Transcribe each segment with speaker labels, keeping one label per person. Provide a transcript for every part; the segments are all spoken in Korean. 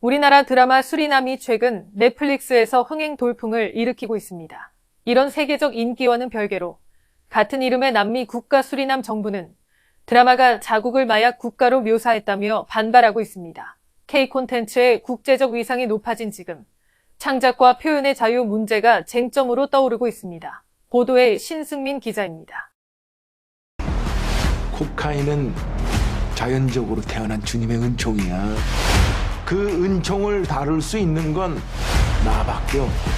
Speaker 1: 우리나라 드라마 수리남이 최근 넷플릭스에서 흥행 돌풍을 일으키고 있습니다. 이런 세계적 인기와는 별개로 같은 이름의 남미 국가 수리남 정부는 드라마가 자국을 마약 국가로 묘사했다며 반발하고 있습니다. K 콘텐츠의 국제적 위상이 높아진 지금 창작과 표현의 자유 문제가 쟁점으로 떠오르고 있습니다. 보도에 신승민 기자입니다.
Speaker 2: 코카인은 자연적으로 태어난 주님의 은총이야. 그 은총을 다룰 수 있는 건 나밖에 없어.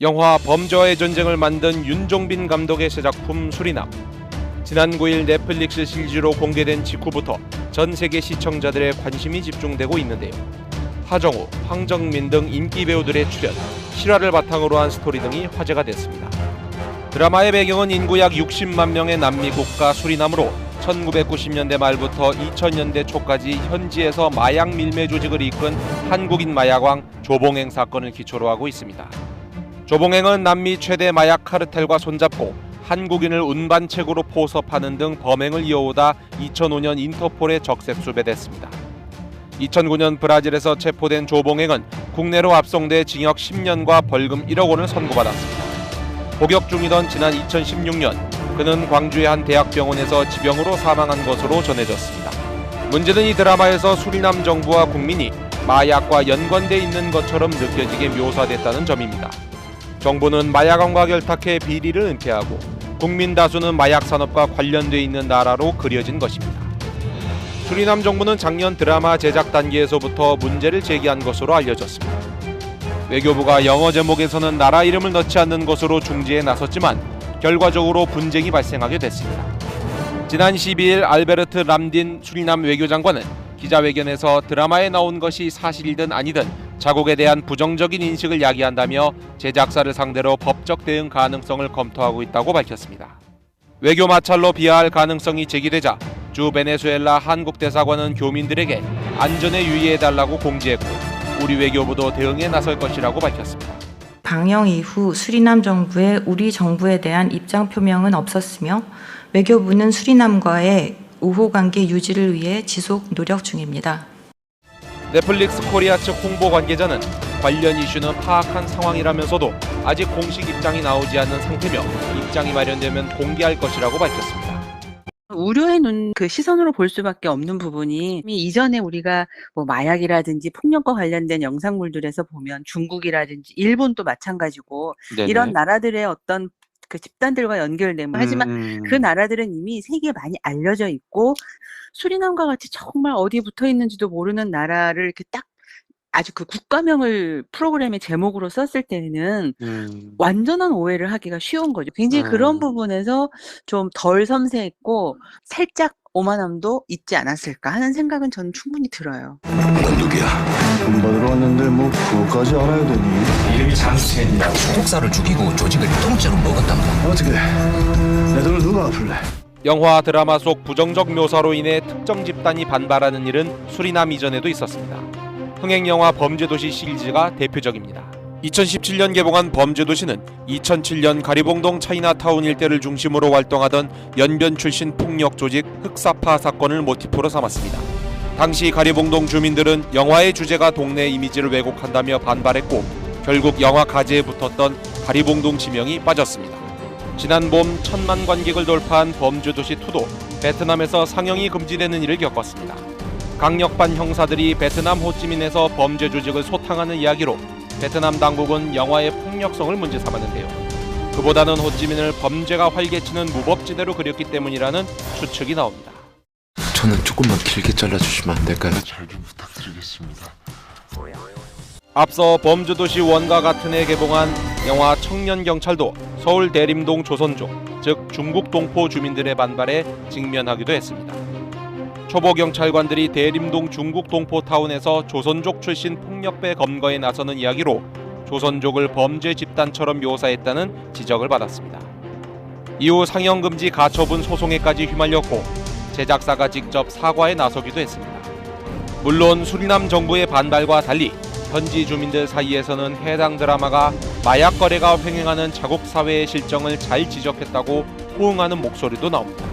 Speaker 3: 영화 범죄와의 전쟁을 만든 윤종빈 감독의 새 작품 수리남. 지난 9일 넷플릭스 실지로 공개된 직후부터 전 세계 시청자들의 관심이 집중되고 있는데요. 하정우, 황정민 등 인기 배우들의 출연, 실화를 바탕으로 한 스토리 등이 화제가 됐습니다. 드라마의 배경은 인구 약 60만 명의 남미 국가 수리남으로 1990년대 말부터 2000년대 초까지 현지에서 마약 밀매 조직을 이끈 한국인 마약왕 조봉행 사건을 기초로 하고 있습니다. 조봉행은 남미 최대 마약 카르텔과 손잡고 한국인을 운반책으로 포섭하는 등 범행을 이어오다 2005년 인터폴에 적색 수배됐습니다. 2009년 브라질에서 체포된 조봉행은 국내로 압송돼 징역 10년과 벌금 1억 원을 선고받았습니다. 복역 중이던 지난 2016년 그는 광주의 한 대학병원에서 지병으로 사망한 것으로 전해졌습니다. 문제는 이 드라마에서 수리남 정부와 국민이 마약과 연관돼 있는 것처럼 느껴지게 묘사됐다는 점입니다. 정부는 마약왕과 결탁해 비리를 은폐하고 국민 다수는 마약 산업과 관련돼 있는 나라로 그려진 것입니다. 수리남 정부는 작년 드라마 제작 단계에서부터 문제를 제기한 것으로 알려졌습니다. 외교부가 영어 제목에서는 나라 이름을 넣지 않는 것으로 중지에 나섰지만 결과적으로 분쟁이 발생하게 됐습니다. 지난 12일 알베르트 람딘 수리남 외교장관은 기자회견에서 드라마에 나온 것이 사실이든 아니든 자국에 대한 부정적인 인식을 야기한다며 제작사를 상대로 법적 대응 가능성을 검토하고 있다고 밝혔습니다. 외교 마찰로 비하할 가능성이 제기되자 주 베네수엘라 한국 대사관은 교민들에게 안전에 유의해달라고 공지했고 우리 외교부도 대응에 나설 것이라고 밝혔습니다.
Speaker 4: 방영 이후 수리남 정부의 우리 정부에 대한 입장 표명은 없었으며 외교부는 수리남과의 우호관계 유지를 위해 지속 노력 중입니다.
Speaker 3: 넷플릭스 코리아 측 홍보 관계자는 관련 이슈는 파악한 상황이라면서도 아직 공식 입장이 나오지 않는 상태며 입장이 마련되면 공개할 것이라고 밝혔습니다.
Speaker 5: 우려의 그 시선으로 볼 수밖에 없는 부분이 이전에 우리가 뭐 마약이라든지 폭력과 관련된 영상물들에서 보면 중국이라든지 일본도 마찬가지고
Speaker 3: 네네.
Speaker 5: 이런 나라들의 어떤 그 집단들과 연결되면 하지만 그 나라들은 이미 세계에 많이 알려져 있고 수리남과 같이 정말 어디에 붙어 있는지도 모르는 나라를 이렇게 딱 아주 그 국가명을 프로그램의 제목으로 썼을 때는 완전한 오해를 하기가 쉬운 거죠. 굉장히 그런 부분에서 좀 덜 섬세했고 살짝 오만함도 있지 않았을까 하는 생각은 저는 충분히 들어요.
Speaker 2: 넌 누구야? 돈 받으러 왔는데 뭐 그거까지 알아야 되니?
Speaker 6: 이름이 장수현이라고 독사를 죽이고 조직을 통째로 먹었단다.
Speaker 2: 어떻게 내 돈을 누가 갚을래?
Speaker 3: 영화 드라마 속 부정적 묘사로 인해 특정 집단이 반발하는 일은 수리남 이전에도 있었습니다. 흥행영화 범죄도시 시리즈가 대표적입니다. 2017년 개봉한 범죄도시는 2007년 가리봉동 차이나타운 일대를 중심으로 활동하던 연변 출신 폭력 조직 흑사파 사건을 모티프로 삼았습니다. 당시 가리봉동 주민들은 영화의 주제가 동네 이미지를 왜곡한다며 반발했고 결국 영화 가제에 붙었던 가리봉동 지명이 빠졌습니다. 지난 봄 1000만 관객을 돌파한 범죄도시2도 베트남에서 상영이 금지되는 일을 겪었습니다. 강력반 형사들이 베트남 호찌민에서 범죄 조직을 소탕하는 이야기로 베트남 당국은 영화의 폭력성을 문제 삼았는데요. 그보다는 호찌민을 범죄가 활개치는 무법지대로 그렸기 때문이라는 추측이 나옵니다.
Speaker 7: 저는 조금만 길게 잘라주시면 안 될까요?
Speaker 6: 잘 좀 부탁드리겠습니다.
Speaker 3: 앞서 범죄도시 1과 같은 해 개봉한 영화 청년경찰도 서울 대림동 조선족, 즉 중국 동포 주민들의 반발에 직면하기도 했습니다. 초보 경찰관들이 대림동 중국 동포타운에서 조선족 출신 폭력배 검거에 나서는 이야기로 조선족을 범죄 집단처럼 묘사했다는 지적을 받았습니다. 이후 상영금지 가처분 소송에까지 휘말렸고 제작사가 직접 사과에 나서기도 했습니다. 물론 수리남 정부의 반발과 달리 현지 주민들 사이에서는 해당 드라마가 마약 거래가 횡행하는 자국 사회의 실정을 잘 지적했다고 호응하는 목소리도 나옵니다.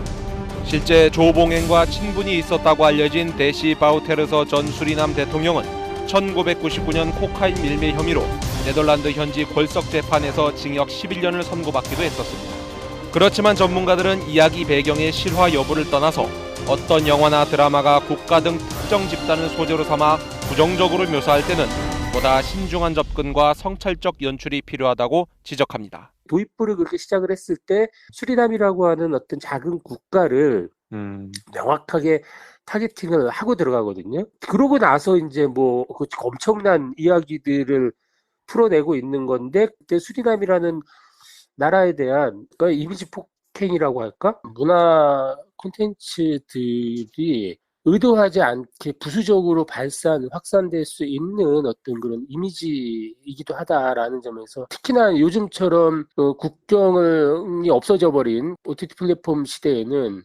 Speaker 3: 실제 조봉행과 친분이 있었다고 알려진 데시 바우테르서 전 수리남 대통령은 1999년 코카인 밀매 혐의로 네덜란드 현지 골석 재판에서 징역 11년을 선고받기도 했었습니다. 그렇지만 전문가들은 이야기 배경의 실화 여부를 떠나서 어떤 영화나 드라마가 국가 등 특정 집단을 소재로 삼아 부정적으로 묘사할 때는 보다 신중한 접근과 성찰적 연출이 필요하다고 지적합니다.
Speaker 8: 도입부를 그렇게 시작을 했을 때 수리남이라고 하는 어떤 작은 국가를 명확하게 타겟팅을 하고 들어가거든요. 그러고 나서 이제 뭐 엄청난 이야기들을 풀어내고 있는 건데, 그때 수리남이라는 나라에 대한 그러니까 이미지 폭행이라고 할까? 문화 콘텐츠들이 의도하지 않게 부수적으로 확산될 수 있는 어떤 그런 이미지이기도 하다라는 점에서, 특히나 요즘처럼 국경이 없어져 버린 OTT 플랫폼 시대에는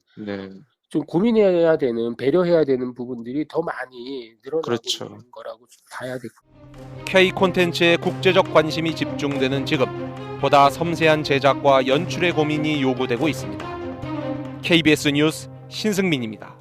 Speaker 8: 좀 고민해야 되는, 배려해야 되는 부분들이 더 많이 늘어나고 있는 거라고 좀 봐야 되고.
Speaker 3: K 콘텐츠의 국제적 관심이 집중되는 지금 보다 섬세한 제작과 연출의 고민이 요구되고 있습니다. KBS 뉴스 신승민입니다.